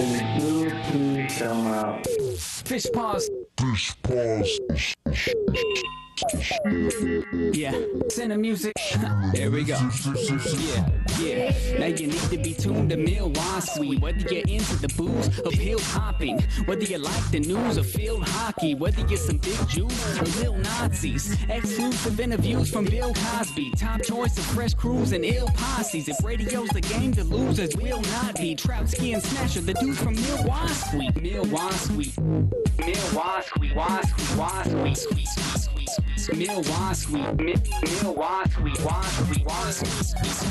Thom Rauch. Fish paws. Yeah, center music. There we go. Yeah. Now you need to be tuned to Milwaukee. Whether you're into the booze of hill hopping, whether you like the news of field hockey, whether you're some big Jews or little Nazis. Exclusive interviews from Bill Cosby. Top choice of fresh crews and ill posses. If radio's the game, the losers will not be. Troutski and Smasher, the dudes from Milwaukee. Milwaukee.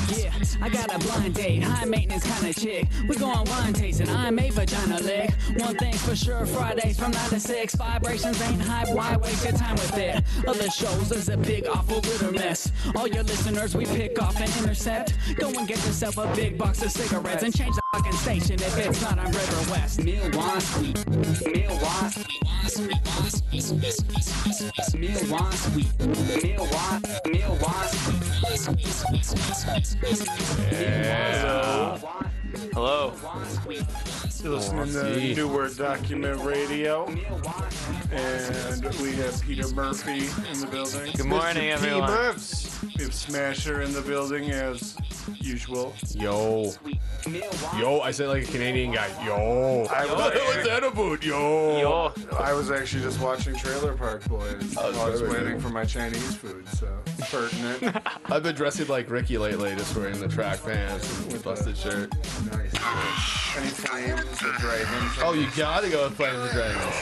Yeah, I got a blind date, high maintenance kind of chick. We go on wine tasting, I'm a vagina lick. One thing's for sure, Fridays from 9 to 6. Vibrations ain't hype, why waste your time with it? Other shows is a big awful litter mess. All your listeners we pick off and intercept. Go and get yourself a big box of cigarettes and change the fucking station if it's not on Riverwest. Milwaukee. Hello. You're listening to New Word Document Radio, and we have Peter Murphy in the building. Good morning, everyone. We have Smasher in the building as usual. Yo, I said like a Canadian guy. Yo, what's that about? Yo. I was actually just watching Trailer Park Boys. I was waiting for my Chinese food, so pertinent. I've been dressing like Ricky lately, just wearing the track pants and busted shirt. Nice. Any flames or dragons? Oh, you gotta go with Flames of Dragons.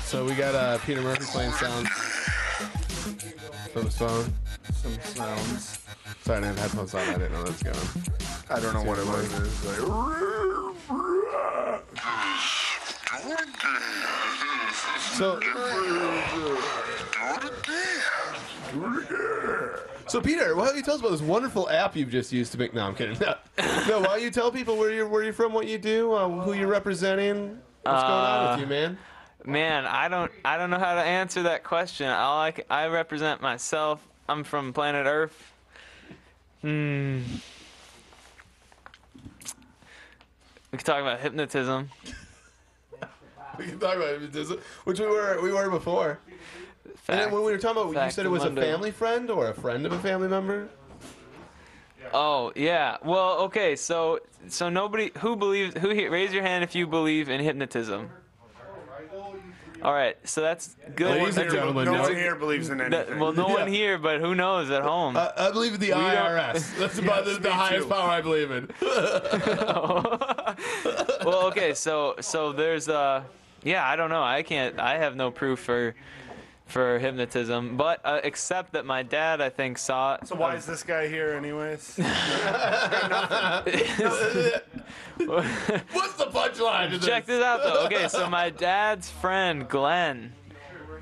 So we got Peter Murphy playing sounds from his phone. Some sounds. Sorry, I didn't have headphones on. I didn't know that was going. I don't know what it was. It was So Peter, why don't you tell us about this wonderful app you've just used to make? No, I'm kidding. No, why don't you tell people where you're from, what you do, who you're representing, what's going on with you, man? Man, I don't know how to answer that question. I represent myself. I'm from planet Earth. We can talk about hypnotism. We can talk about hypnotism, which we were before. And then when we were talking about, you said it was a family friend or a friend of a family member? Oh, yeah. Well, okay, so nobody, raise your hand if you believe in hypnotism. All right, so that's good. Ladies and gentlemen, no one here believes in anything. Well, no one here, but who knows at home? I believe in the IRS. That's about the highest power I believe in. Well, okay, so there's yeah, I don't know. I have no proof for hypnotism, but except that my dad, I think, saw. So why is this guy here, anyways? What's the punchline to this? Check this out, though. Okay, so my dad's friend Glenn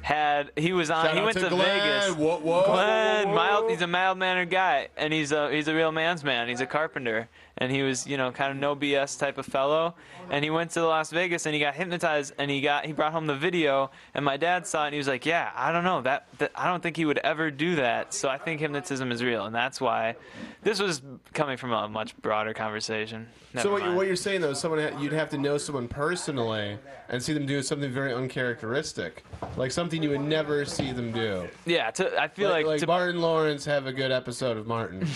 he went to Vegas. Glenn, he's a mild-mannered guy, and he's a real man's man. He's a carpenter, and he was, kind of no BS type of fellow. And he went to Las Vegas, and he got hypnotized, and he brought home the video, and my dad saw it, and he was like, yeah, I don't know, that I don't think he would ever do that. So I think hypnotism is real, and that's why this was coming from a much broader conversation. So what you're saying, though, is you'd have to know someone personally and see them do something very uncharacteristic, like something you would never see them do. Yeah, I feel like Martin Lawrence have a good episode of Martin.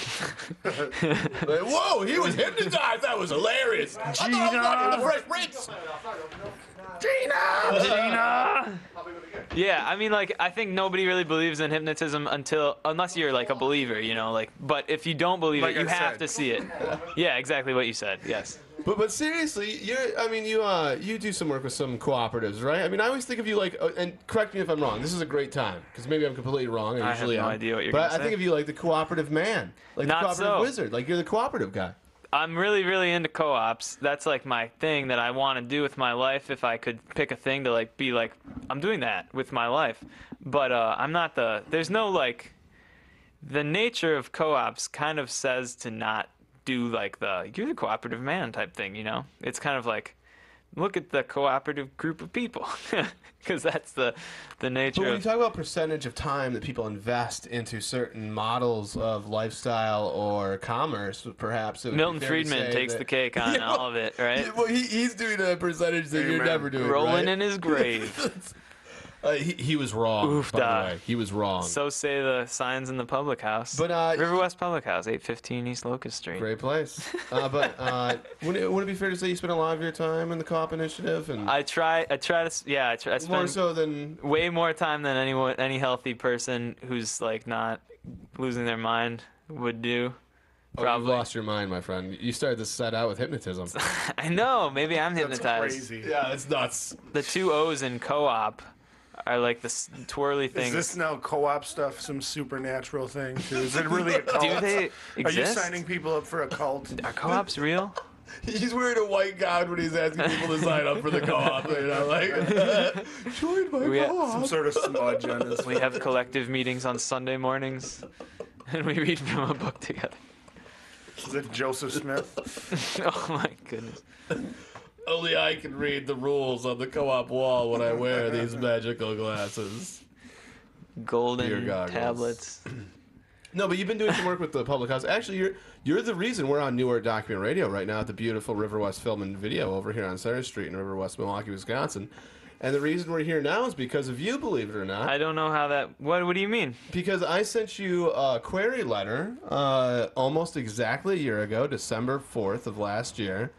Whoa, he was hypnotized. That was hilarious. Gina, the Fresh Prince. Gina. Yeah, I mean, I think nobody really believes in hypnotism unless you're like a believer, but if you don't believe it, you have to see it. Yeah, exactly what you said. Yes. But seriously, you do some work with some cooperatives, right? I mean, I always think of you and correct me if I'm wrong. This is a great time because maybe I'm completely wrong. I have no idea what you're going to say. But I think of you like the cooperative man, like Not the cooperative so. wizard, like you're the cooperative guy. I'm really, really into co-ops. That's like my thing that I want to do with my life. If I could pick a thing to be like, I'm doing that with my life. But I'm not there's no the nature of co-ops kind of says to not do you're the cooperative man type thing, It's kind of like look at the cooperative group of people, because that's the nature. But when you talk about percentage of time that people invest into certain models of lifestyle or commerce, perhaps it would Milton be fair to Friedman say takes that, the cake on all of it, right? Well, he's doing a percentage that you're never doing. Rolling right? in his grave. He was wrong. Oof, by the way. He was wrong. So say the signs in the public house. But Riverwest Public House, 815 East Locust Street. Great place. But would it be fair to say you spend a lot of your time in the co-op initiative? And I spend more so than way more time than any healthy person who's like not losing their mind would do. Probably. You've lost your mind, my friend. You started this set out with hypnotism. I know. Maybe I'm hypnotized. That's crazy. Yeah, it's nuts. The 2 O's in co-op are like the twirly things. Is this now co-op stuff some supernatural thing too? Is it really a cult? Do they exist? Are you signing people up for a cult? Are co-ops real? He's wearing a white gown when he's asking people to sign up for the co-op. You know, like, join my co-op. Some sort of smudge on his. We have collective meetings on Sunday mornings, and we read from a book together. Is it Joseph Smith? Oh my goodness. Only I can read the rules on the co-op wall when I wear these magical glasses. Golden tablets. No, but you've been doing some work with the public house. Actually, you're the reason we're on Newark Document Radio right now at the beautiful Riverwest Film and Video over here on Center Street in Riverwest, Milwaukee, Wisconsin. And the reason we're here now is because of you, believe it or not. I don't know how that... What do you mean? Because I sent you a query letter almost exactly a year ago, December 4th of last year,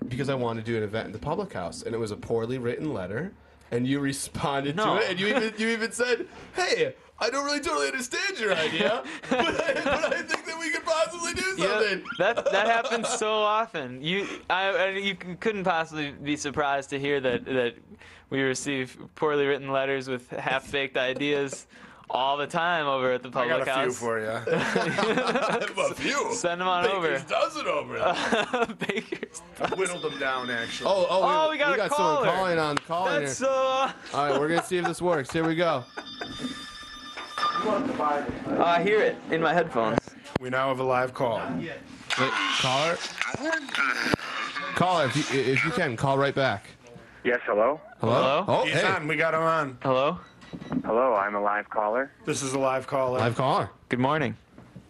because I wanted to do an event in the public house. And it was a poorly written letter, and you responded to it, and you even said, hey, I don't really totally understand your idea, but I think that we could possibly do something. Yeah, that happens so often. You couldn't possibly be surprised to hear that we receive poorly written letters with half-baked ideas all the time over at the public house. I got a few for you. I have a few. Send them on over. Baker's dozen over there. Baker's I whittled them down, actually. We got someone calling on the call That's here. All right, we're gonna see if this works. Here we go. I hear it in my headphones. We now have a live call. Wait, caller? Caller, if you can, call right back. Yes, hello? Hello? Oh, He's hey. on. We got him on. Hello? Hello, I'm a live caller. This is a live caller. Live caller. Good morning.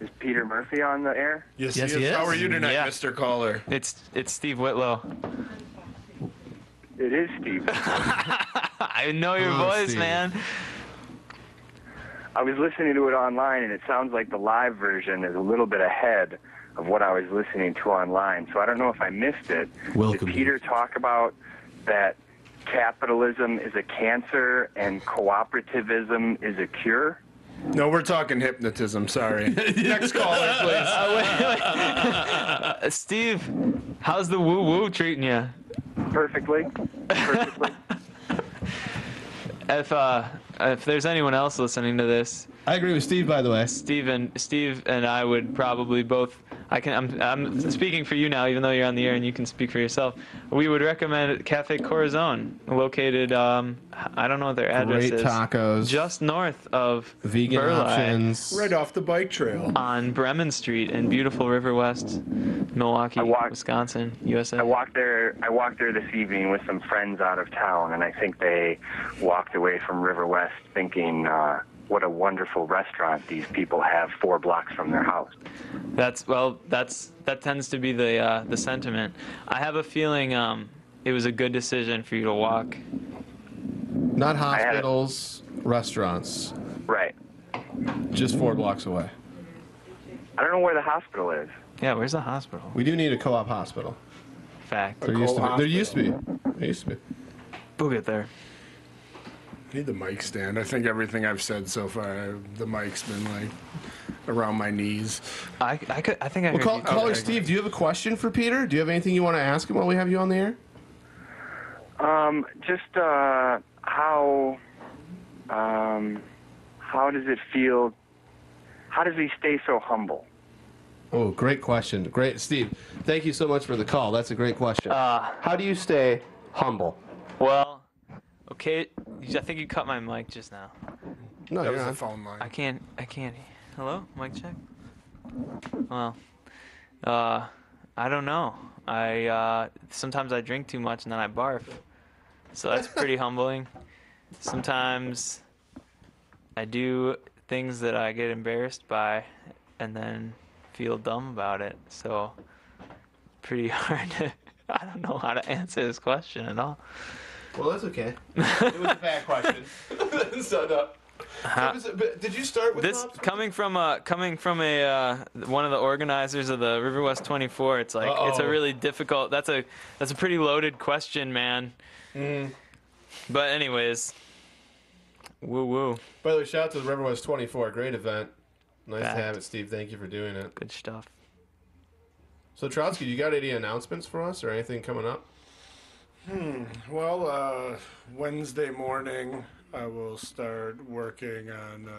Is Peter Murphy on the air? Yes, Yes, he he is. is. How are you tonight, Yeah. Mr. Caller? It's Steve Whitlow. It is Steve. I know your voice, Steve. man. I was listening to it online, and it sounds like the live version is a little bit ahead of what I was listening to online. So I don't know if I missed it. Welcome. Did Peter talk about that capitalism is a cancer and cooperativism is a cure? No, we're talking hypnotism. Sorry. Next caller, please. Steve, how's the woo-woo treating you? Perfectly. Perfectly. If there's anyone else listening to this, I agree with Steve, by the way. Steve and I would probably both. I'm speaking for you now, even though you're on the air and you can speak for yourself. We would recommend Cafe Corazon, located. I don't know what their address Great is. tacos. Just north of Vegan Burleigh, options. Right off the bike trail. on Bremen Street in beautiful Riverwest, Milwaukee, Wisconsin, USA. I walked there this evening with some friends out of town, and I think they walked away from Riverwest thinking, what a wonderful restaurant these people have 4 blocks from their house. That tends to be the sentiment. I have a feeling it was a good decision for you to walk. Not hospitals, restaurants. Right. Just 4 blocks away. I don't know where the hospital is. Yeah, where's the hospital? We do need a co-op hospital. Fact. There used to be. There used to be. We'll get there. I need the mic stand. I think everything I've said so far, the mic's been like around my knees. I think I heard you. Caller Steve, do you have a question for Peter? Do you have anything you want to ask him while we have you on the air? Just how does it feel? How does he stay so humble? Oh, great question. Great, Steve. Thank you so much for the call. That's a great question. How do you stay humble? Well, okay. I think you cut my mic just now. No, That you're was the on. phone line. I can't. Hello, mic check. Well, I don't know. Sometimes I drink too much and then I barf. So that's pretty humbling. Sometimes I do things that I get embarrassed by and then feel dumb about it. So pretty hard to, I don't know how to answer this question at all. Well, that's okay. It was a bad question. So no. Did you start with this coming from one of the organizers of the Riverwest 24? It's like it's a really difficult. That's a pretty loaded question, man. But anyways, woo woo. By the way, shout out to the Riverwest 24. Great event. Nice to have it, Steve. Thank you for doing it. Good stuff. So Troutski, you got any announcements for us or anything coming up? Well, Wednesday morning, I will start working on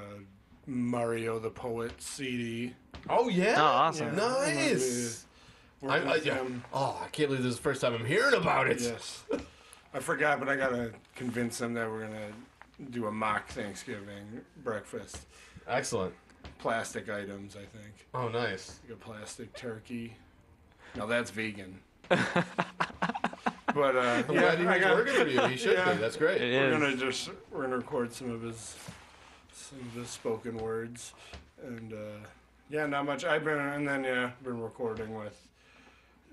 Mario the Poet CD. Oh, yeah? Oh, awesome. Yeah. Nice. I can't believe this is the first time I'm hearing about it. Yes. I forgot, but I got to convince them that we're going to do a mock Thanksgiving breakfast. Excellent. Plastic items, I think. Oh, nice. Like a plastic turkey. Now, that's vegan. But I'm glad he was working for you. He should be. That's great. We're gonna record some of his spoken words, and not much. I've been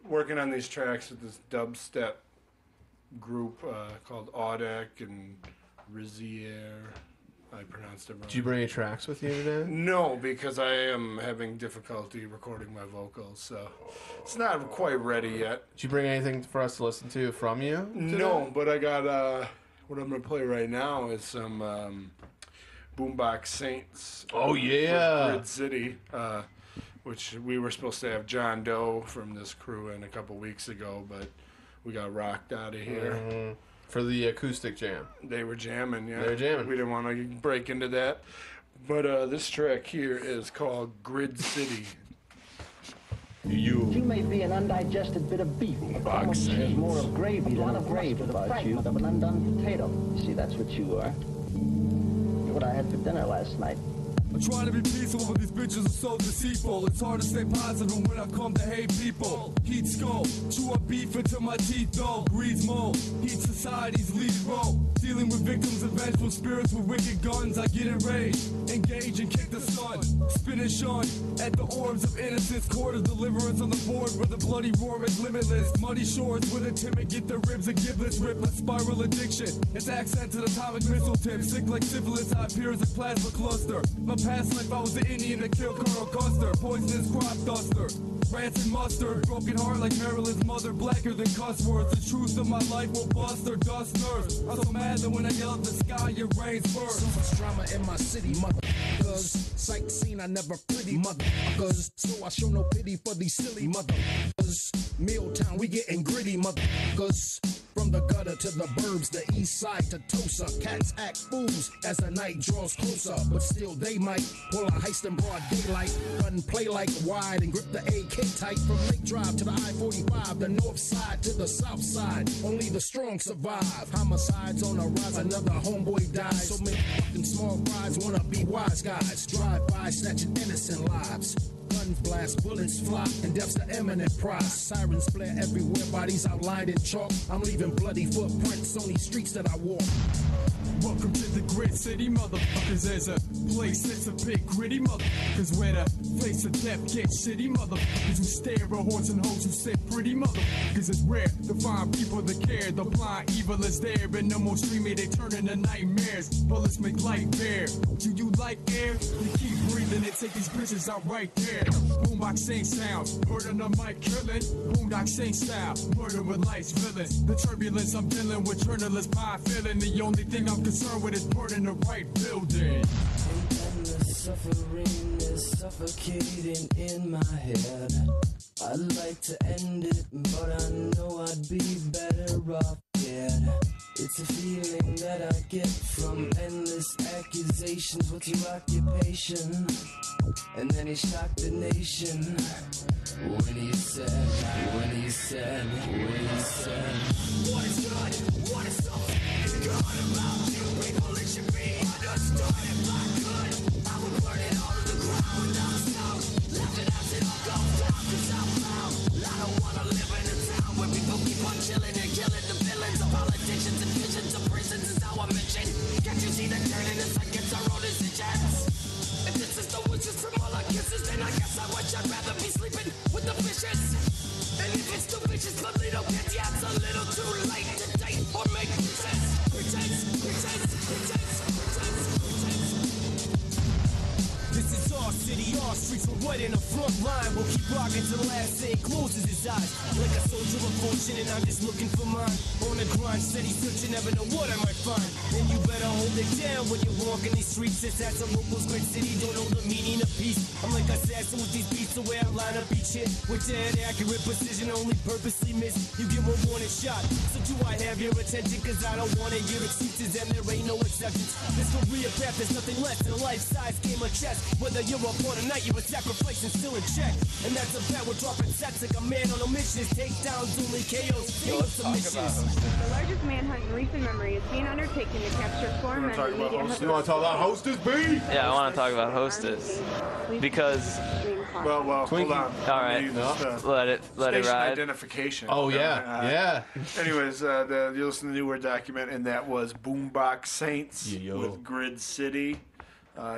working on these tracks with this dubstep group called Audek and Rizier. I pronounced it wrong. Did you bring any tracks with you today? No, because I am having difficulty recording my vocals, so it's not quite ready yet. Did you bring anything for us to listen to from you today? No, but I got what I'm going to play right now is some Boombox Saintz. Oh, yeah. Grid City, which we were supposed to have John Doe from this crew in a couple weeks ago, but we got rocked out of here. Mm-hmm. For the acoustic jam. They were jamming, yeah. They were jamming. We didn't want to break into that. But this track here is called Grid City. You may be an undigested bit of beef. Box Saintz. More of gravy than of gravy about you. Of an undone potato. You see, that's what you are. You're what I had for dinner last night. I try to be peaceful, but these bitches are so deceitful. It's hard to stay positive when I come to hate people. Heat skull, chew up beef into my teeth though. Grease mold, heat society's lead role. Dealing with victims of vengeful spirits with wicked guns. I get enraged, engage and kick the sun. Spin and shun at the orbs of innocence. Court of deliverance on the board where the bloody roar is limitless. Muddy shores where the timid get their ribs and giblets ripped like spiral addiction. It's accent to the atomic missile tip. Sick like syphilis, I appear as a plasma cluster. My past life I was the Indian that killed Colonel Custer. Poisonous crop duster. Rancid mustard, broken heart like Marilyn's mother, blacker than cuss words. The truth of my life will bust her dust nerves. I'm so mad that when I yell at the sky, it rains first. So much drama in my city, motherfuckers. Sight seen, I never pretty, motherfuckers. So I show no pity for these silly motherfuckers. Milltown, we getting gritty, motherfuckers. From the gutter to the burbs, the east side to Tosa. Cats act fools as the night draws closer. But still they might pull a heist in broad daylight. Gun play like wide and grip the AK tight. From Lake Drive to the I-45, the north side to the south side. Only the strong survive. Homicides on the rise, another homeboy dies. So many fucking small brides wanna be wise guys. Drive by snatching innocent lives. Guns blast, bullets fly, and death's the imminent prize. Sirens flare everywhere, bodies outlined in chalk. I'm leaving bloody footprints on these streets that I walk. Welcome to the Grid City, motherfuckers. There's a place that's a bit gritty, motherfuckers. Where the face of death gets shitty, motherfuckers. Who stare at horns and hoes who sit pretty, motherfuckers. It's rare to find people that care. The blind evil is there, but no more streaming, they turn into nightmares. Bullets make light bare. Do you like air? You keep breathing and take these bitches out right there. Boombox Saint sounds, heard on the mic killing. Boombox Saint style, murder with lights villains. The turbulence I'm dealing with, journalist pie feeling. The only thing I'm concerned with is burning the right building. And the suffering is suffocating in my head. I'd like to end it, but I know I'd be better off dead. It's a feeling that I get from endless accusations. What's your occupation? And then he shocked the nation when he said, what is good? What is so good about you? People, it should be understood. If I could, I would burn it all to the ground without a sound. Left it as it all goes down, 'cause I'm found. I don't guess I wish I'd rather be sleeping with the fishes. And if it's too vicious for little kids, yeah, it's a little too late to date or make pretense. This is our city, our streets, we're right in the front line. We'll keep rocking till the last day closes his eyes. Like a soldier of fortune, and I'm just looking for mine. On the grind, steady searching, never know what I might find. And you better hold it down when you're walking these streets. Since that's a local's great city, don't know the meaning of peace. I'm like assassin with these beats, the way I line up each hit. With dead accurate precision, only purposely miss. You get one warning shot, so do I have your attention? Cause I don't wanna hear excuses, and there ain't no exceptions. This career path, there's nothing less than a life-size game of chess. Whether you're up on a night, you're a sacrifice and still in check. And that's a bet, we're dropping sets like a man on a mission. Takedowns, only KOs, no submissions. The largest manhunt in recent memory is being undertaken to capture 4 men. You want to talk about Hostess, B? Yeah, I want to talk about Hostess. Because... Well, hold on. All right, let it ride. Identification. Oh, yeah, Anyways, you listen to the newer document, and that was Boombox Saintz with Grid City.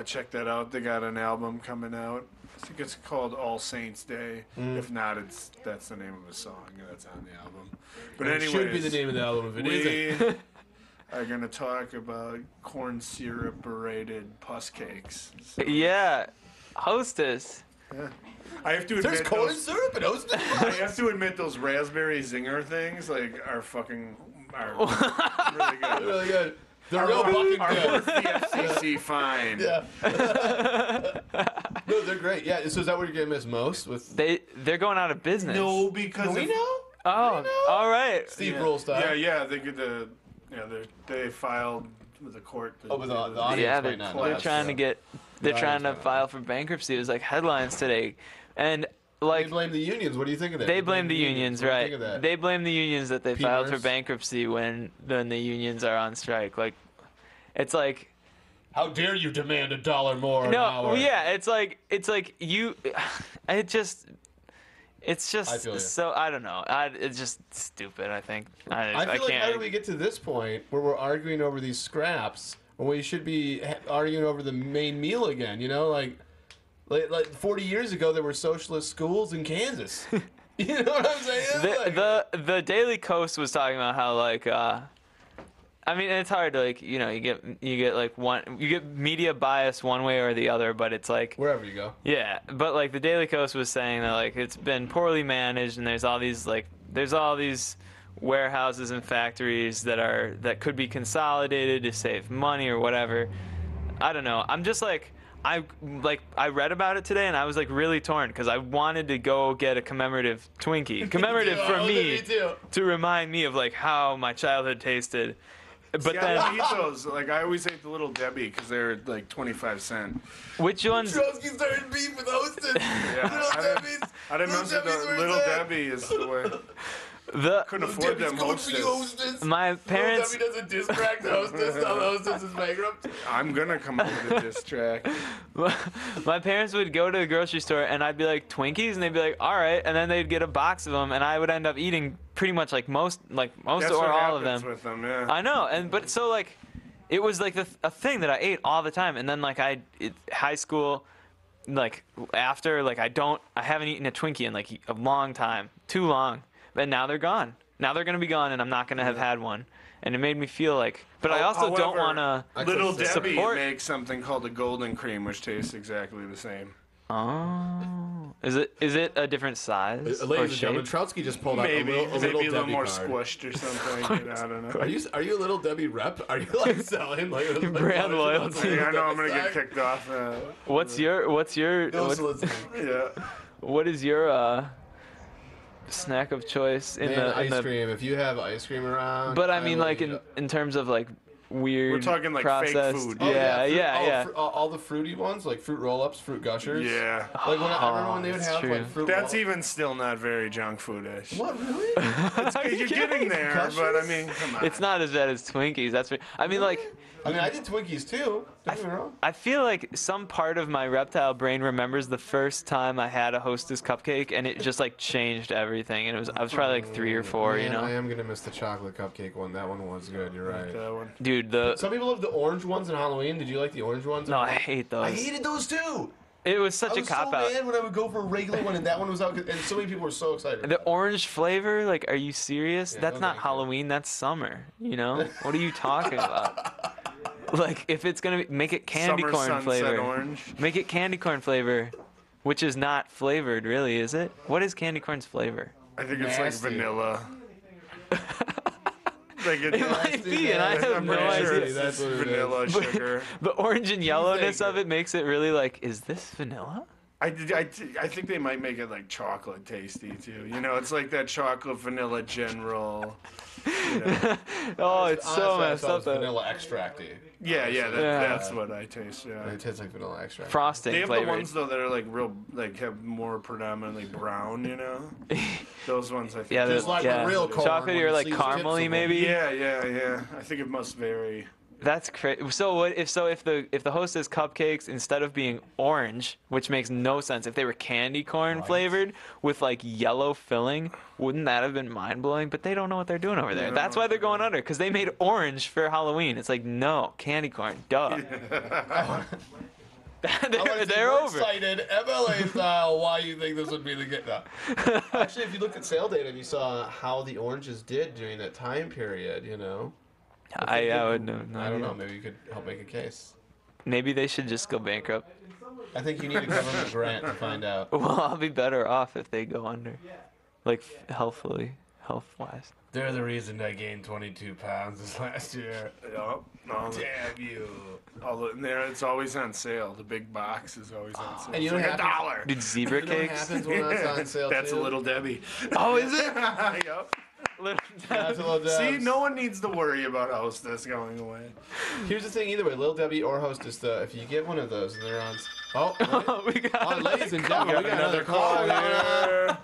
Check that out. They got an album coming out. I think it's called All Saints Day. If not, that's the name of a song that's on the album. But it anyways, should be the name of the album if it isn't. Are going to talk about corn syrup berated puss cakes. So, yeah, Hostess. Yeah. I have to admit, there's corn syrup in Hostess. I have to admit, those raspberry zinger things are really good. Really good. They're real fucking good. The FCC fine. Yeah. No, they're great. Yeah. So is that what you're gonna miss most? With they're going out of business. No, because we know. Oh, all right. Steve Whitlow style. Yeah. They get they filed with the court. With the audience. Yeah, they're trying to get. They're trying to file for bankruptcy. It was like headlines today, and. Like, they blame the unions. What do you think of that? They blame the unions, right? They blame the unions that they filed for bankruptcy when the unions are on strike. Like, it's like, how dare you demand $1 more an hour? No, yeah, it's like you, it's just so I don't know. It's just stupid. I think. I feel like how do we get to this point where we're arguing over these scraps when we should be arguing over the main meal again? You know, like 40 years ago, there were socialist schools in Kansas. You know what I'm saying? The Daily Coast was talking about how I mean, it's hard to you get like you get media bias one way or the other, but it's like wherever you go. Yeah, but like the Daily Coast was saying that like it's been poorly managed, and there's all these warehouses and factories that could be consolidated to save money or whatever. I don't know. I'm just like. I read about it today and I was like really torn because I wanted to go get a commemorative Twinkie, for me to remind me of like how my childhood tasted. But then I eat those. Like I always ate the Little Debbie because they're like 25 cents. Which ones? Troutski started beef with Hostess. I didn't know the Little Debbie is the way. Couldn't afford them Hostess. My parents. Debbie does a diss track to Hostess. Now Hostess is bankrupt. I'm gonna come up with a diss track. My parents would go to the grocery store and I'd be like Twinkies, and they'd be like, all right, and then they'd get a box of them, and I would end up eating pretty much most or all of them. With them, yeah. I know, but so like, it was like a thing that I ate all the time, and then like high school, like after like I haven't eaten a Twinkie in like a long time, too long. And now they're gone. Now they're going to be gone, and I'm not going to have had one. And it made me feel like... But I also don't want to Little Debbie makes something called a golden cream, which tastes exactly the same. Oh. Is it a different size Ladies and gentlemen, Troutski just pulled out a little more card. Squished or something. I don't know. Are you a Little Debbie rep? Are you like selling like brand loyalty? I know I'm going to get kicked off. What is your... snack of choice in ice cream. If you have ice cream around, but I mean, like in terms of like weird. We're talking like processed. fake food. Yeah. All the fruity ones, like fruit roll-ups, fruit gushers. Yeah. Like I remember when they would have like fruit. That's even still not very junk foodish. What really? You're getting there, gushers? But I mean, come on. It's not as bad as Twinkies. That's what I mean. Like. I did Twinkies too. I feel like some part of my reptile brain remembers the first time I had a Hostess cupcake, and it just like changed everything. And I was probably like 3 or 4. Man, you know. I am gonna miss the chocolate cupcake one. That one was good. You're right. That one. Dude, some people love the orange ones in Halloween. Did you like the orange ones? No, I hate those. I hated those too. It was such a cop out. I was so mad when I would go for a regular one and that one was out, and so many people were so excited. The orange flavor, like, are you serious? That's not Halloween. That's summer. You know? What are you talking about? Like, if it's gonna make it candy corn flavor, orange. Make it candy corn flavor, which is not flavored, really, is it? What is candy corn's flavor? I think it's like vanilla. Like it might be, and I have no idea. That's vanilla sugar. The orange and yellowness of it makes it really like, is this vanilla? I think they might make it like chocolate tasty too. You know, it's like that chocolate vanilla general. You know. Oh, it's so messed up. Vanilla extracty. Yeah, that's what I taste. Yeah, it tastes like vanilla extract. Frosting. They have flavored. the ones though that are like real, like have more predominantly brown. You know, those ones I think. Yeah, just like the real corn. Chocolatey or like caramely maybe. Yeah. I think it must vary. That's crazy. So what if the Hostess cupcakes, instead of being orange, which makes no sense, if they were candy corn flavored with like yellow filling, wouldn't that have been mind blowing? But they don't know what they're doing over there. That's why they're going under, because they made orange for Halloween. It's like, no, candy corn, duh. they're over. Excited, MLA style. Why you think this would be the good? No. Actually, if you looked at sale data and you saw how the oranges did during that time period, you know. I would know. I don't know. Maybe you could help make a case. Maybe they should just go bankrupt. I think you need a government grant to find out. Well, I'll be better off if they go under, like health-wise. They're the reason I gained 22 pounds this last year. Yep. Damn you. It's always on sale. The big box is always on sale. And you it's know like $1. Dude, zebra You know what cakes. happens when that's on sale That's too? a Little Debbie. Oh, is it? Yep. That's a Little Debs. See, no one needs to worry about Hostess going away. Here's the thing, either way, Little Debbie or Hostess, if you get one of those and they're on... ladies and gentlemen, we got another call here.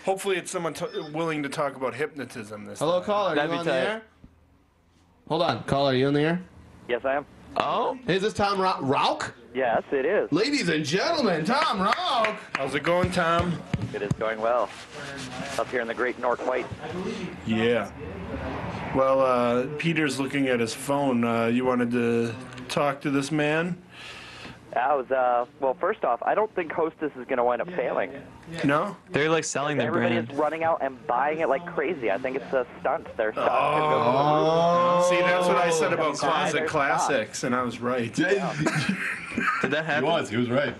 Hopefully it's someone willing to talk about hypnotism this Hello, time. caller, are you on the air? Hold on, caller, are you on the air? Yes, I am. Oh? Is this Thom Rauch? Yes, it is. Ladies and gentlemen, Thom Rauch! How's it going, Tom? It is going well. Up here in the great North White. Yeah. Well, Peter's looking at his phone. You wanted to talk to this man? Well, first off, I don't think Hostess is going to wind up failing. No? They're like selling their Everybody brand. is running out and buying it like crazy. I think it's a stunt. They're See, that's what I said about Closet Classics, and I was right. Yeah. Did that happen? He was right.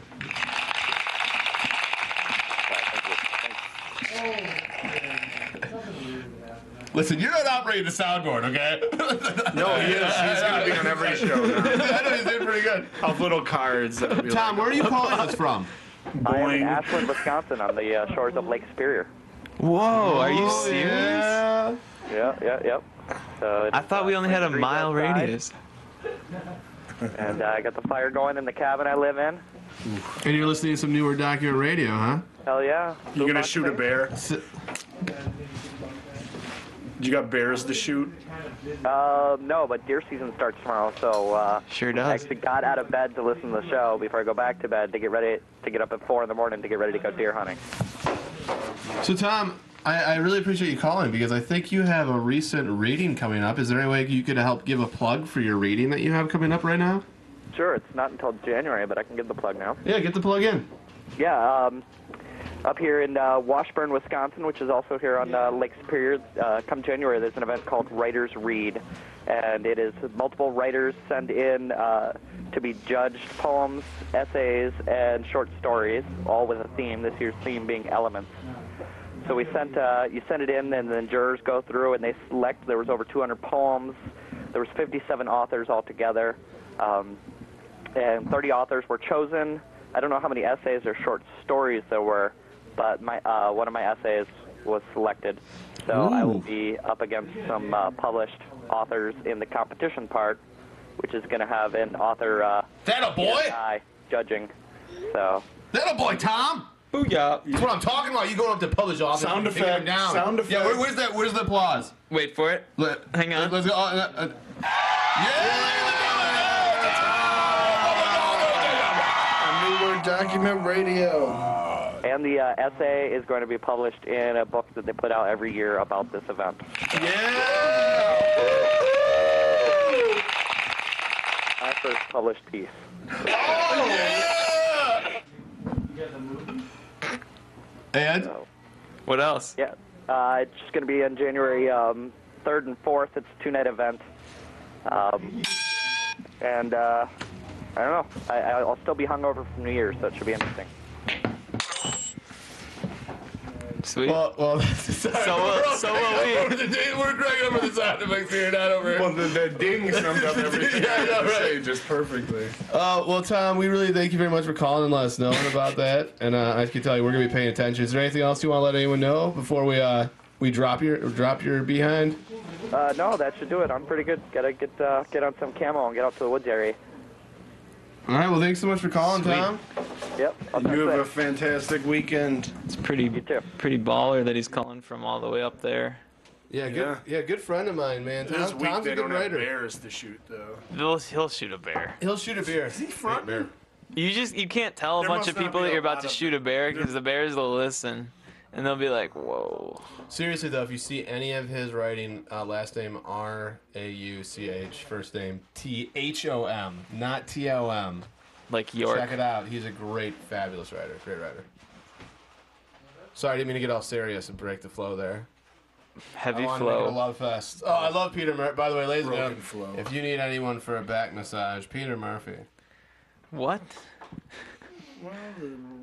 Listen, you're not operating the soundboard, okay? No, he is. He's going to be on every show now. I know, he's doing pretty good. Of little cards. Tom, where are you calling us from? I am in Ashland, Wisconsin, on the shores of Lake Superior. Whoa, are you serious? Yep. So I thought we only had a mile radius. And I got the fire going in the cabin I live in. And you're listening to some newer document radio, huh? Hell yeah. You going to shoot a bear? You got bears to shoot? No, but deer season starts tomorrow, so sure does. I actually got out of bed to listen to the show before I go back to bed to get ready to get up at 4 in the morning to get ready to go deer hunting. So, Tom, I really appreciate you calling because I think you have a recent reading coming up. Is there any way you could help give a plug for your reading that you have coming up right now? Sure, it's not until January, but I can give the plug now. Yeah, get the plug in. Yeah, up here in Washburn, Wisconsin, which is also here on Lake Superior, come January, there's an event called WritersRead, and it is multiple writers send in to be judged poems, essays, and short stories, all with a theme, this year's theme being elements. So we sent, you send it in, and then jurors go through, and they select, there was over 200 poems, there was 57 authors altogether, and 30 authors were chosen. I don't know how many essays or short stories there were, but one of my essays was selected. So I will be up against some published authors in the competition part, which is going to have an author judging. So That a boy, Tom! Booyah. That's what I'm talking about. You going up to publish authors. Sound effect. Down. Sound effect. Yeah, where's that? Where's the applause? Wait for it. Hang on. Let's go. Document radio. And the essay is going to be published in a book that they put out every year about this event. Yeah! My first published piece. Oh, yeah! And? What else? Yeah. It's just going to be on January 3rd and 4th. It's a 2-night event. And I don't know. I'll still be hungover from New Year's, so it should be interesting. Sweet. Well, so will we. We're crying over the sound effects here, not over. Well, the ding summed up everything. Yeah, I know, right? Say just perfectly. Well, Tom, we really thank you very much for calling and let us know about that. And I can tell you, we're gonna be paying attention. Is there anything else you want to let anyone know before we drop your behind? No, that should do it. I'm pretty good. Gotta get on some camo and get out to the woods area. All right. Well, thanks so much for calling, Sweet. Tom. Yep. You have a fantastic weekend. It's pretty baller that he's calling from all the way up there. Yeah, good friend of mine, man. This week Tom's they a good don't have writer. bears to shoot, though. He'll shoot a bear. He'll shoot a bear. Is he front bear? You can't tell a bunch of people that you're about to shoot a bear because the bears will listen, and they'll be like, "Whoa." Seriously though, if you see any of his writing, last name R-A-U-C-H, first name T-H-O-M, not T-O-M. Like York. Check it out. He's a fabulous writer. Great writer. Sorry, I didn't mean to get all serious and break the flow there. Heavy I flow. Make it a love fest. Oh, I love Peter Murphy. By the way, ladies and Broken gentlemen, flow. if you need anyone for a back massage, Peter Murphy. What? Well,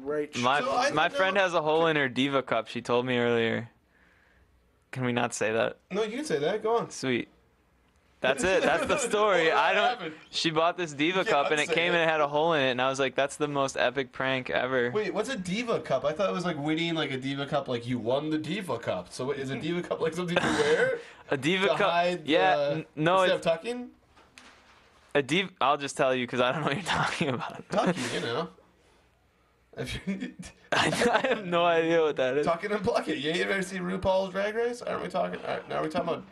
right. My friend has a hole in her diva cup. She told me earlier. Can we not say that? No, you can say that. Go on. Sweet. That's it. That's the story. She bought this diva cup and it came and it had a hole in it, and I was like, "That's the most epic prank ever." Wait, what's a diva cup? I thought it was like winning like a diva cup, like you won the diva cup. So is a diva cup like something you wear? A diva cup. Hide, no. Instead of tucking. A diva. I'll just tell you because I don't know what you're talking about. Tucking, you know. I have no idea what that is. Tucking and plucking. Yeah, you ever see RuPaul's Drag Race? Aren't we talking? All right, now are we talking about?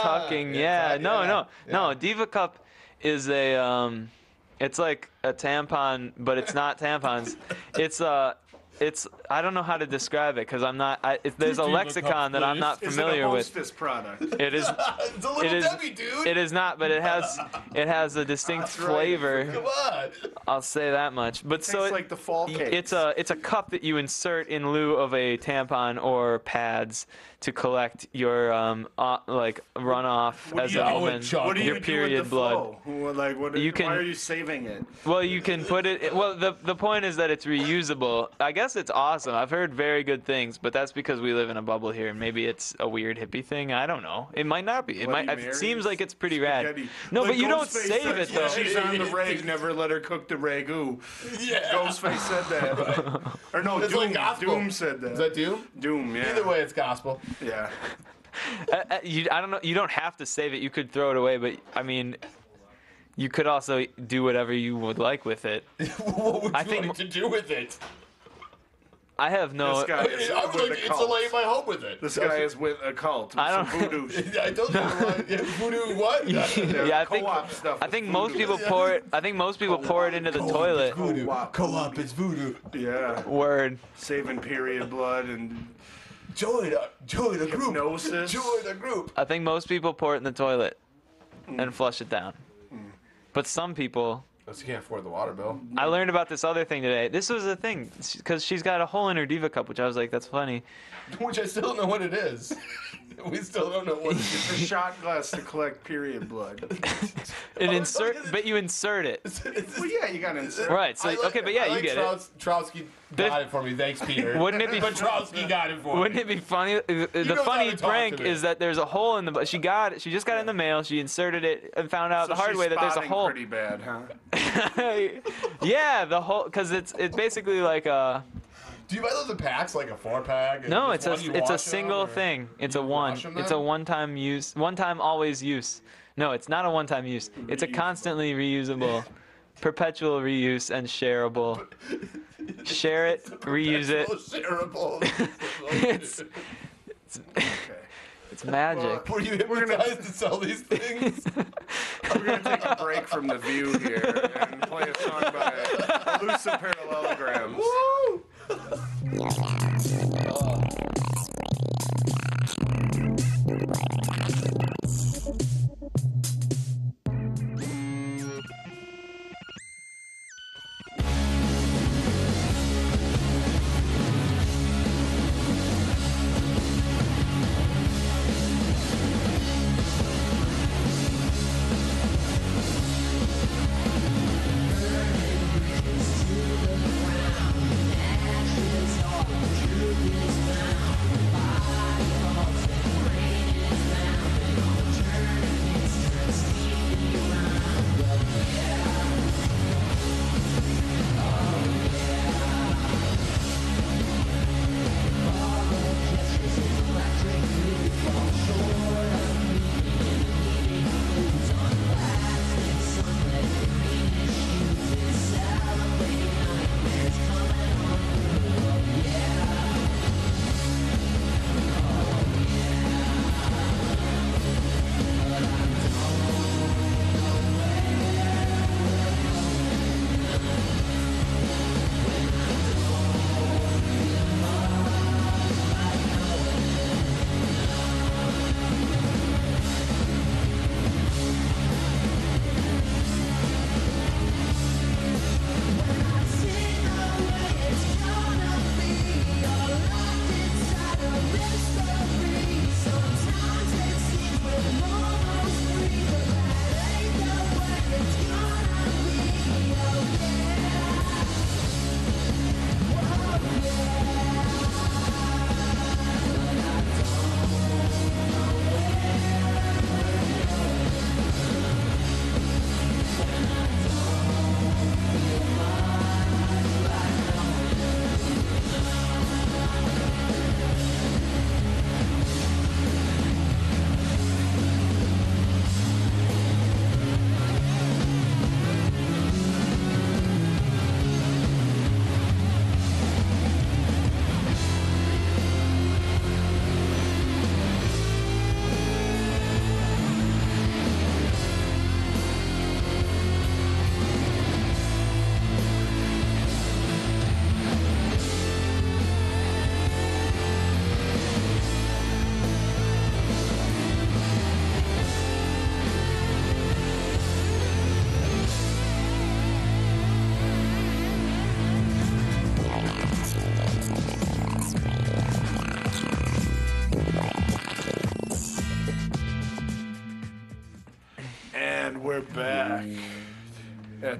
Tucking. Yeah. No. Diva cup is it's like a tampon, but it's not tampons. It's I don't know how to describe it because I'm not. There's a lexicon that I'm not familiar with. Hostess product. It is. It's a little Debbie, dude. It is not, but it has a distinct flavor. Come on. I'll say that much. But Tastes like the fall cakes. It's a cup that you insert in lieu of a tampon or pads to collect your like runoff as a woman, your period blood. Why are you saving it? Well, you can put it. Well, the point is that it's reusable. I guess it's awesome. I've heard very good things, but that's because we live in a bubble here, and maybe it's a weird hippie thing. I don't know. It might not be. It seems like it's pretty rad. No, but you don't save it though. She's on the rag. Never let her cook the ragu. Yeah. Ghostface said that. Or no, it's Doom. like Doom said that. Is that Doom? Doom. Yeah. Either way, it's gospel. Yeah. I don't know. You don't have to save it. You could throw it away, but I mean, you could also do whatever you would like with it. What would you like to do with it? I have no. This guy is I would like to insulate my home with it. This guy is with a cult. With I don't. Some voodoo. I don't know. Voodoo what? Yeah, I think most people pour it. I think most people pour it into the toilet. Co-op is voodoo. Yeah. Word. Saving period blood and. Join a group. Hypnosis. Join a group. I think most people pour it in the toilet and flush it down. But some people. Unless you can't afford the water bill. I learned about this other thing today. This was a thing because she's got a hole in her diva cup, which I was like, that's funny. Which I still don't know what it is. We still don't know what it is. It's a shot glass to collect period blood. But you insert it. Well, yeah, you gotta insert. Right. So you get it. Troutski got it for me. Thanks, Peter. Wouldn't it be? But Troutski got it for me. Wouldn't it be funny? The funny prank is that there's a hole in the. She got it. She just got it in the mail. She inserted it and found out the hard way that there's a hole. Pretty bad, huh? Yeah, the whole because it's basically like a. Do you buy those in packs, like a 4-pack? No, it's a single thing. It's a one-time use, one-time always use. No, it's not a one-time use. It's a constantly reusable, perpetual reuse and shareable. Share it, reuse it. Shareable. It's magic. Were you hypnotized to sell these things? We're going to take a break from The View here and play a song by Elusive Parallelograms. Woo!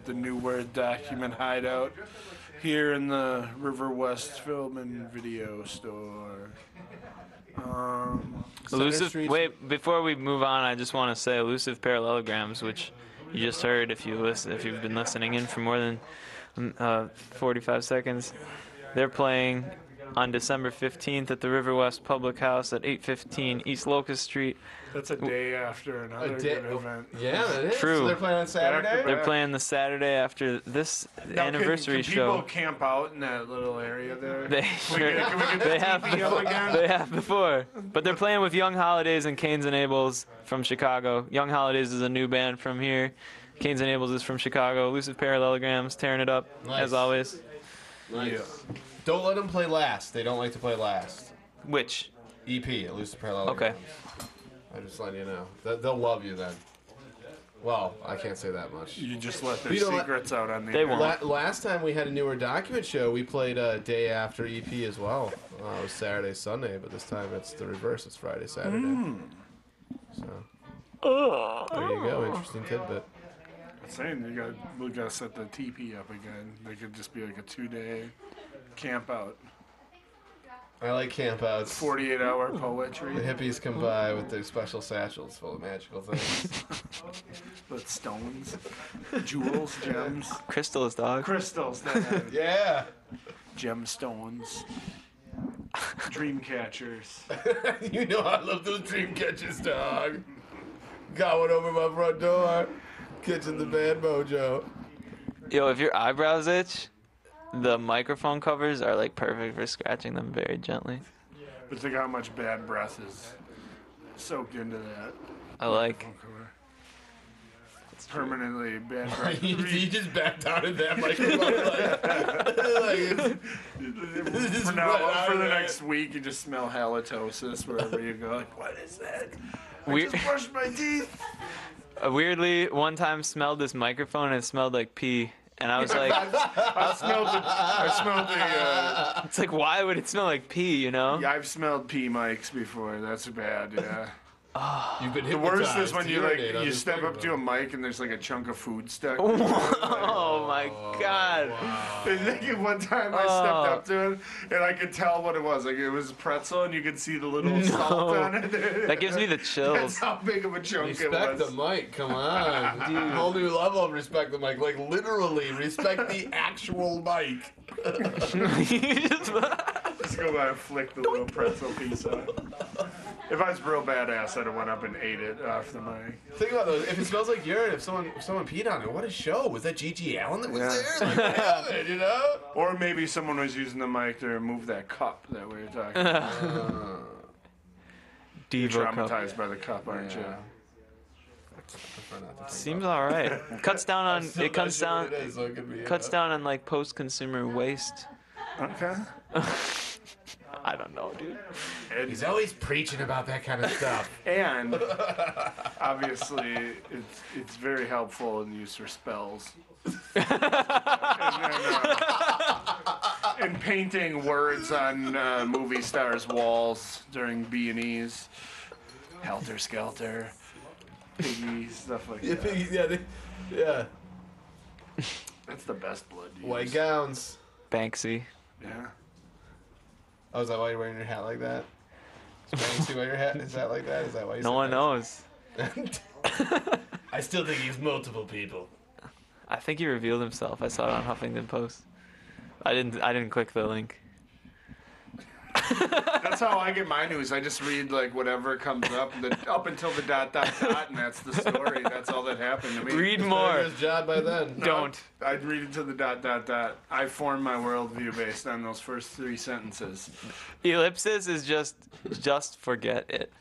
the New Word Document Hideout here in the Riverwest Film and Video Store. Elusive. Wait, before we move on, I just want to say Elusive Parallelograms, which you just heard if you've been listening in for more than 45 seconds. They're playing on December 15th at the Riverwest Public House at 815 East Locust Street. That's a day after another good event. Yeah, that is. True. So they're playing on Saturday? They're playing the Saturday after this anniversary can show. people camp out in that little area there? They have before. But they're playing with Young Holidays and Canes and Abels from Chicago. Young Holidays is a new band from here. Canes and Abels is from Chicago. Elusive Parallelograms tearing it up, as always. Nice. Yeah. Don't let them play last. They don't like to play last. Which? EP, Elusive Parallelograms. Okay. I'm just letting you know. They'll love you then. Well, I can't say that much. You just let their secrets out on the They won't. Last time we had a Newer Document show, we played a day after EP as well. It was Saturday, Sunday, but this time it's the reverse. It's Friday, Saturday. So there you go. Interesting tidbit. I'm saying we gotta set the TP up again. They could just be like a 2-day camp out. I like campouts. 48-hour poetry. The hippies come by with their special satchels full of magical things. With stones, jewels, gems. Crystals, dog. Crystals. Yeah. Gemstones. Dream catchers. You know I love those dream catchers, dog. Got one over my front door. Catching the bad mojo. Yo, if your eyebrows itch, the microphone covers are like perfect for scratching them very gently. But think how much bad breath is soaked into that. I like. It's permanently bad breath. You just backed out of that microphone. For the next week, you just smell halitosis wherever you go. Like, what is that? I just brushed my teeth. Weirdly, one time smelled this microphone and it smelled like pee. And I was like, I smelled the. It's like, why would it smell like pee, you know? Yeah, I've smelled pee mics before. That's bad, yeah. You've been the worst is when you step up to a mic and there's like a chunk of food stuck. Oh my god! Wow. And one time I stepped up to it and I could tell what it was. Like it was pretzel and you could see the little salt on it. That gives me the chills. That's how big of a chunk respect it was. The mic, come on. Dude. Whole new level of respect the mic. Like literally respect the actual mic. Just go by and flick the little pretzel piece on. If I was real badass, I'd have went up and ate it off the mic. Think about those. If it smells like urine, if someone peed on it, what a show! Was that G.G. Allen that was there? Like, damn it, you know? Or maybe someone was using the mic to remove that cup that we were talking about. Diva You're traumatized by the cup, aren't you? Seems all right. Cuts down on it. Cuts down. Cuts down on like post-consumer waste. Okay. I don't know, dude. And he's always preaching about that kind of stuff. And obviously, it's very helpful in use for spells. And painting words on movie stars' walls during B&Es. Helter Skelter. Piggy, stuff like that. Piggy, yeah. That's the best blood to use. White gowns. Banksy. Yeah. Oh, is that why you're wearing your hat like that? Is Banksy wearing your hat? Is that like that? Is that why you No one knows. I still think he's multiple people. I think he revealed himself. I saw it on Huffington Post. I didn't click the link. That's how I get my news. I just read like whatever comes up, up until the ... and that's the story. That's all that happened to me. Read more. His job by then. Don't. I'd read it to the ... I formed my worldview based on those first 3 sentences. Ellipsis is just forget it.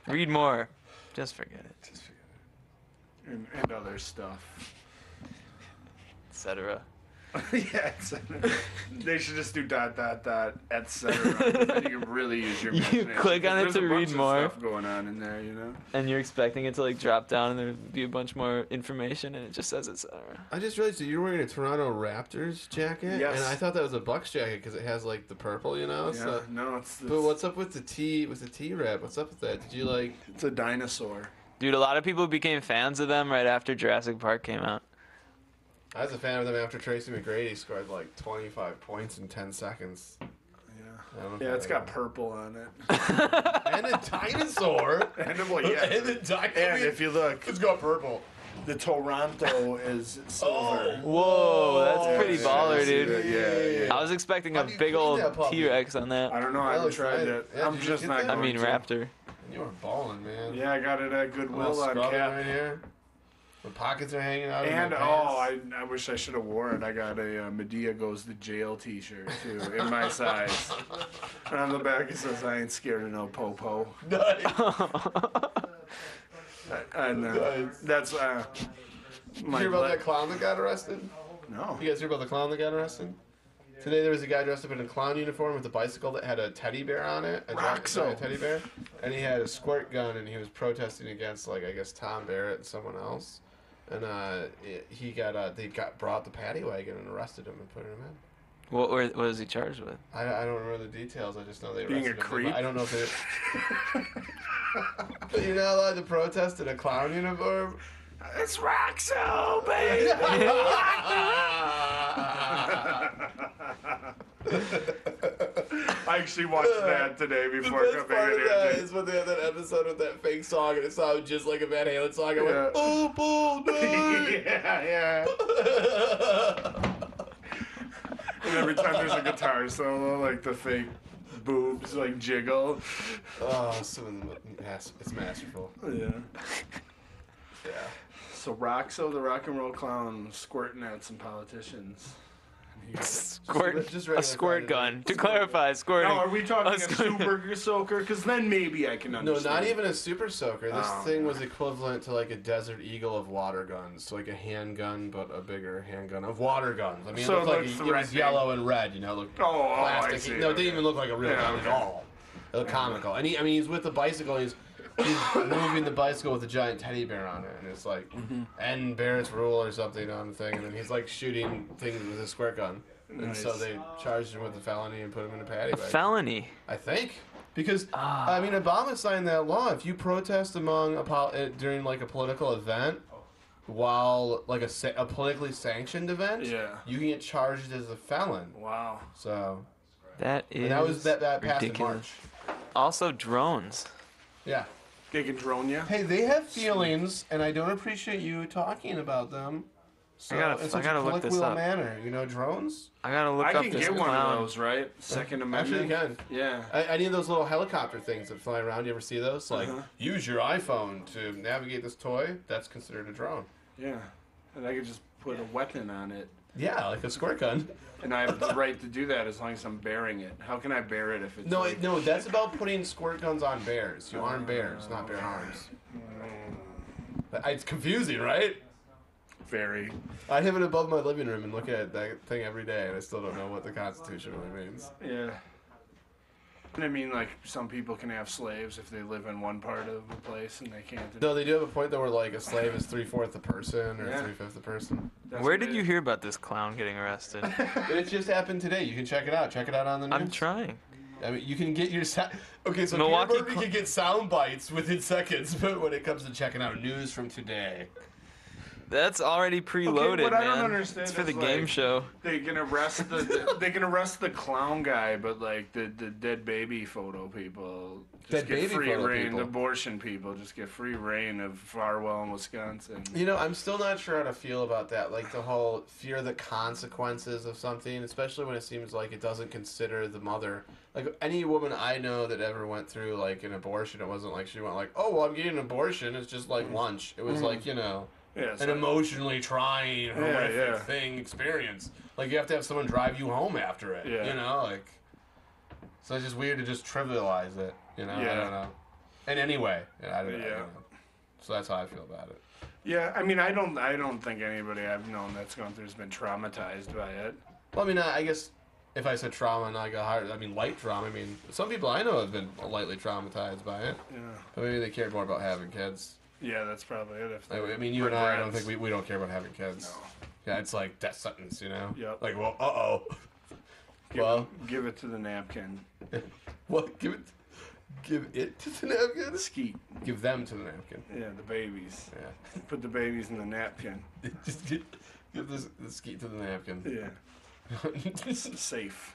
Read more. Just forget it. Just forget it. And other stuff. Etc. Yeah, they should just do ... etc. Then you can really use your imagination. You click on it to read more. Stuff going on in there, you know. And you're expecting it to like drop down and there'd be a bunch more information, and it just says etc. I just realized that you're wearing a Toronto Raptors jacket, yes. And I thought that was a Bucks jacket because it has like the purple, you know. Yeah, so, no, it's. But what's up with the T wrap? What's up with that? Did you like? It's a dinosaur. Dude, a lot of people became fans of them right after Jurassic Park came out. I was a fan of them after Tracy McGrady scored like 25 points in 10 seconds. Yeah, it's got purple on it. And a dinosaur. And a dinosaur. And if you look, it's got purple. The Toronto is silver. Whoa, that's pretty baller, dude. Yeah. I was expecting a big old T-Rex on that. I don't know. I haven't tried it. Yeah, I'm just not. I mean, Raptor. You were balling, man. Yeah, I got it at Goodwill on Cap Cap. right here. The pockets are hanging out. And of my pants. I wish I should have worn it. I got a Medea Goes to Jail T-shirt too, in my size. And on the back it says, "I ain't scared of no po-po." Nice. That's Did you hear about that clown that got arrested? No. You guys hear about the clown that got arrested? Today there was a guy dressed up in a clown uniform with a bicycle that had a teddy bear on it. A teddy bear. And he had a squirt gun and he was protesting against, like, I guess Tom Barrett and someone else. And they brought the paddy wagon and arrested him and put him in. What was he charged with? I don't remember the details. I just know they arrested Being a him. creep? I don't know if it... But you're not allowed to protest in a clown uniform? It's Roxo, baby! I actually watched that today before the best part of that is when they had that episode with that fake song and it sounded just like a Van Halen song. I went, oh, bull, yeah. And every time there's a guitar solo, like the fake boobs like jiggle. Oh, it's masterful. Yeah. So Roxo, the rock and roll clown, squirting at some politicians. A squirt gun. To clarify, squirting. No, are we talking a super soaker? Because then maybe I can understand. No, not even a super soaker. This thing was equivalent to like a Desert Eagle of water guns. So like a handgun, but a bigger handgun of water guns. I mean, So it looked like it was yellow and red, you know, it looked plastic. I see. No, it didn't even look like a real gun at all. It looked comical. And he's with the bicycle, he's moving the bicycle with a giant teddy bear on it, and it's like end Barrett's rule or something on the thing, and then he's like shooting things with a squirt gun. And so they charged him with a felony and put him in a paddy wagon. Felony? I think. Because, I mean, Obama signed that law. If you protest during like a political event, while like a politically sanctioned event, you can get charged as a felon. Wow. So that passed in ridiculous. March. Also, drones. Yeah. They can drone you. Hey, they have feelings, and I don't appreciate you talking about them. So I gotta look this up. Manner, you know, drones. I gotta look up this I can get clown. one of those, right? Second Amendment. Actually, you can. Yeah. I need those little helicopter things that fly around. You ever see those? Like, use your iPhone to navigate this toy. That's considered a drone. Yeah. And I could just put a weapon on it. Yeah, like a squirt gun. And I have the right to do that as long as I'm bearing it. How can I bear it if it's No, that's about putting squirt guns on bears. You arm bears, not bear arms. It's confusing, right? Very. I have it above my living room and look at that thing every day, and I still don't know what the Constitution really means. Yeah. I mean, like, some people can have slaves if they live in one part of the place and they can't. No, they do have a point though where like a slave is 3/4 a person or 3/5 a person. Where did you hear about this clown getting arrested? It just happened today. You can check it out. Check it out on the news. I'm trying. I mean, you can get your okay. So Milwaukee Peter Murphy can get sound bites within seconds, but when it comes to checking out news from today. That's already preloaded, what man. I don't understand it's for is, the game show. They can arrest the clown guy, but like the dead baby photo people just get free reign. The abortion people just get free reign of Farwell in Wisconsin. You know, I'm still not sure how to feel about that. Like the whole fear the consequences of something, especially when it seems like it doesn't consider the mother. Like any woman I know that ever went through like an abortion, it wasn't like she went like, oh, well, I'm getting an abortion. It's just like lunch. It was like, you know. Yeah, an emotionally trying, horrific thing experience. Like you have to have someone drive you home after it. You know, like so it's just weird to just trivialize it. You know, I don't know. And anyway, I don't know. So that's how I feel about it. Yeah, I mean, I don't think anybody I've known that's gone through has been traumatized by it. Well, I mean, I guess if I said trauma, not light trauma. I mean, some people I know have been lightly traumatized by it. Yeah. But maybe they cared more about having kids. Yeah, that's probably it. I mean, you and I don't think we don't care about having kids. No. Yeah, it's like death sentence, you know? Yep. Like, well, give it to the napkin. What? Give it. Give it to the napkin? Skeet. Give them to the napkin. Yeah, the babies. Yeah. Put the babies in the napkin. Just give the skeet to the napkin. Yeah. It's safe.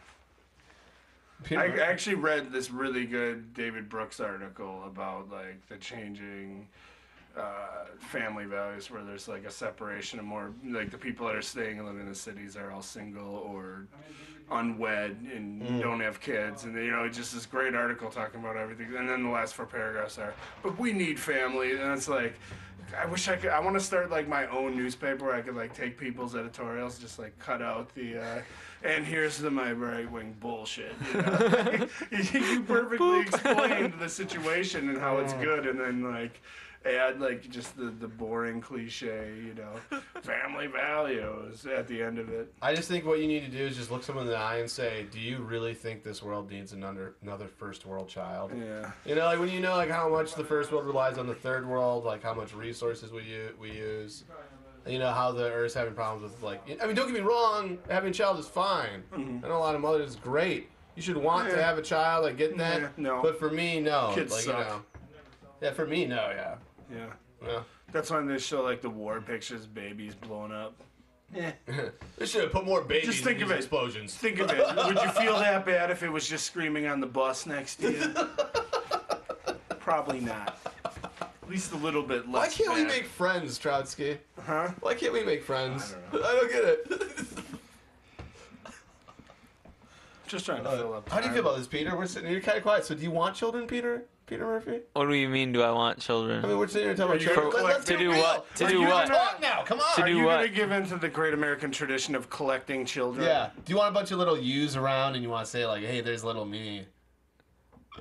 Peter, I actually read this really good David Brooks article about like the changing family values, where there's like a separation of more like the people that are staying and living in the cities are all single or unwed and don't have kids, and it's just this great article talking about everything. And then the last 4 paragraphs are, but we need family, and it's like, I wish I could. I want to start like my own newspaper where I could like take people's editorials, just like cut out the and here's my right wing bullshit. You perfectly explained the situation and how it's good, and then like add like just the boring cliche, family values at the end of it. I just think what you need to do is just look someone in the eye and say, do you really think this world needs another first world child? Yeah. Like when like how much the first world relies on the third world, like how much resources we use, how the Earth's having problems with like, don't get me wrong, having a child is fine. Mm-hmm. I know a lot of mothers is great. You should want to have a child, I get that. Yeah, no. But for me, no. Kids like, suck. Yeah, for me, no, yeah. Yeah. That's when they show like the war pictures, babies blown up. Yeah. They should have put more babies Just think in of these it. explosions. Think of it. Would you feel that bad if it was just screaming on the bus next to you? Probably not. At least a little bit less. Why can't we bad. make friends, Troutski? Huh? Why can't we make friends? I don't get it. Just trying to fill up. How do you feel about this, Peter? We're sitting here kind of quiet. So do you want children, Peter? Peter Murphy? What do you mean, do I want children? I mean, we're sitting here talking about children. Let's to get do real. what? To Are do you what? gonna talk now? Come on. To Are do you what? going to give in to the great American tradition of collecting children? Yeah. Do you want a bunch of little yous around and you want to say, like, hey, there's little me?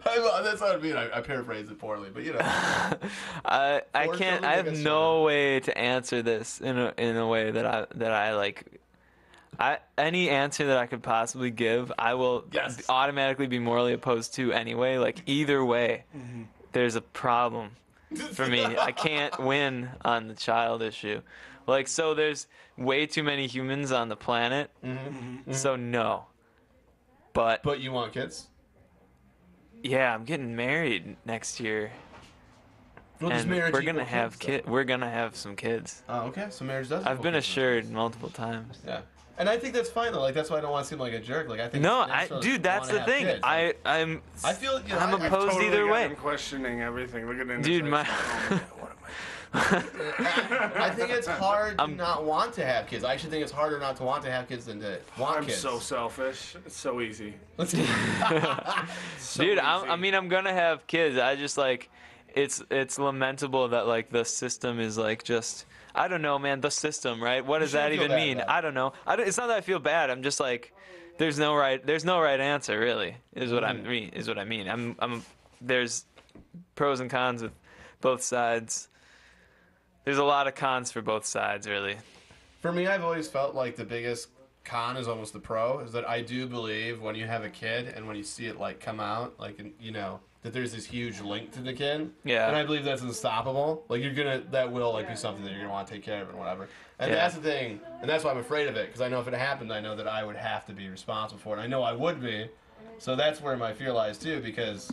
That's what I mean. I paraphrase it poorly, but I Four can't. children, I I have guess no way to answer this in a way that I like. Any answer that I could possibly give, I will automatically be morally opposed to anyway. Like either way, there's a problem for me. I can't win on the child issue. Like so, there's way too many humans on the planet. So no. But you want kids? Yeah, I'm getting married next year. Well, and we're gonna have We're gonna have some kids. Oh, okay. So marriage does. I've been assured multiple times. Yeah. And I think that's fine though. Like that's why I don't want to seem like a jerk. Like I think. No, dude, that's the thing. Kids. I feel I'm opposed either way. I'm questioning everything. Look at him. Dude, my. I think it's hard to not want to have kids. I actually think it's harder not to want to have kids than to want kids. I'm so selfish. It's so easy. Dude, I'm gonna have kids. I just like, it's lamentable that like the system is like just. I don't know, man. The system, right? What does that even mean? I don't know. It's not that I feel bad. I'm just like, there's no right answer, really. Is what I mean. There's pros and cons with both sides. There's a lot of cons for both sides, really. For me, I've always felt like the biggest con is almost the pro. Is that I do believe when you have a kid and when you see it like come out, like that there's this huge link to the kid. Yeah. And I believe that's unstoppable. Like that will like be something that you're gonna want to take care of and whatever. And that's the thing, and that's why I'm afraid of it, because I know if it happened, I know that I would have to be responsible for it. I know I would be, so that's where my fear lies too, because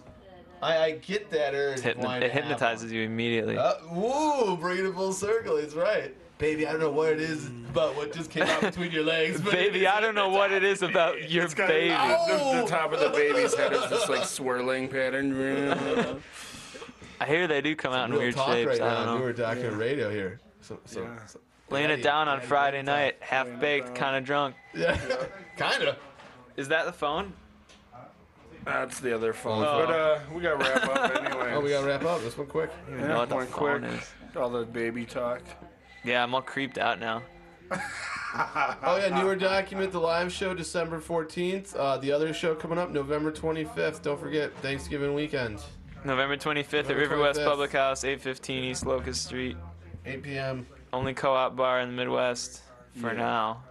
I get that urge. It hypnotizes you immediately. Woo, bringing it full circle. It's right. Baby, I don't know what it is about what just came out between your legs. But baby, I don't know what it is about your baby. The top of the baby's head is this like swirling pattern. I hear they do come out in weird talk shapes. Right I don't know. We were talking radio here. So laying it down on Friday night, half-baked, kind of drunk. Yeah, kind of. Is that the phone? That's the other phone. But we got to wrap up anyway. Oh, we got to wrap up. This one quick. You know what the phone is. All the baby talk. Yeah, I'm all creeped out now. Oh, yeah, newer document, the live show, December 14th. The other show coming up, November 25th. Don't forget, Thanksgiving weekend. November 25th at Riverwest Public House, 815 East Locust Street. 8 p.m. Only co-op bar in the Midwest for now.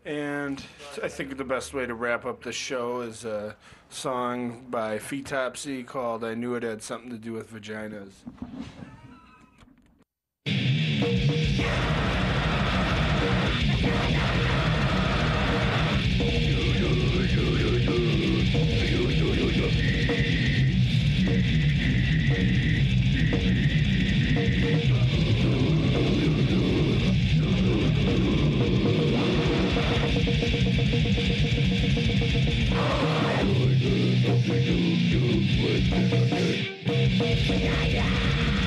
And I think the best way to wrap up the show is a song by Foetopsy called I Knew It Had Something to Do with Vaginas. Yeah.